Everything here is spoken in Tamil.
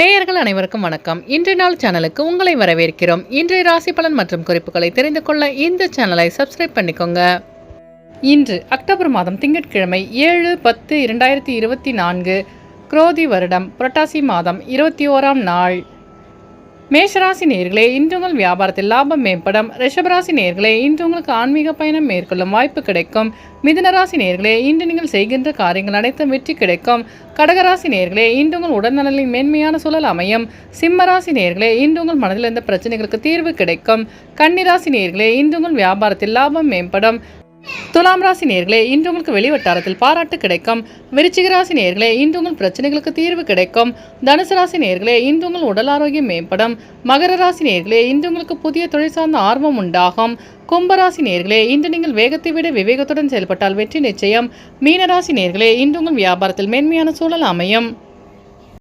நேயர்கள் அனைவருக்கும் வணக்கம். இன்றைய நாள் சேனலுக்கு உங்களை வரவேற்கிறோம். இன்றைய ராசி பலன் மற்றும் குறிப்புகளை தெரிந்து கொள்ள இந்த சேனலை சப்ஸ்கிரைப் பண்ணிக்கோங்க. இன்று அக்டோபர் மாதம் திங்கட்கிழமை 7/10/2024 குரோதி வருடம் புரட்டாசி மாதம் 21ஆம் நாள். மேஷராசி நேயர்களே, இன்று உங்கள் வியாபாரத்தில் லாபம் மேம்படும். ரிஷபராசி நேயர்களே, இன்று உங்களுக்கு ஆன்மீக பயணம் மேற்கொள்ளும் வாய்ப்பு கிடைக்கும். மிதுனராசி நேயர்களே, இன்று நீங்கள் செய்கின்ற காரியங்கள் அனைத்தும் வெற்றி கிடைக்கும். கடகராசி நேயர்களே, இன்று உங்கள் உடல்நலனில் மேன்மையான சூழல் அமையும். சிம்மராசி நேயர்களே, இன்று உங்கள் மனதில் இருந்த பிரச்சனைகளுக்கு தீர்வு கிடைக்கும். கன்னிராசி நேயர்களே, இன்று உங்கள் வியாபாரத்தில் லாபம் மேம்படும். துலாம் ராசி நேயர்களே, இன்று உங்களுக்கு வெளிவட்டாரத்தில் பாராட்டு கிடைக்கும். விருச்சிக ராசி நேயர்களே, இன்று உங்கள் பிரச்சனைகளுக்கு தீர்வு கிடைக்கும். தனுசு ராசி நேயர்களே, இன்று உங்கள் உடல் ஆரோக்கியம் மேம்படும். மகர ராசி நேயர்களே, இன்று உங்களுக்கு புதிய தொழில் சார்ந்த ஆர்வம் உண்டாகும். கும்பராசி நேயர்களே, இன்று நீங்கள் வேகத்தை விட விவேகத்துடன் செயல்பட்டால் வெற்றி நிச்சயம். மீனராசி நேயர்களே, இன்று உங்கள் வியாபாரத்தில் மேன்மையான சூழல் அமையும்.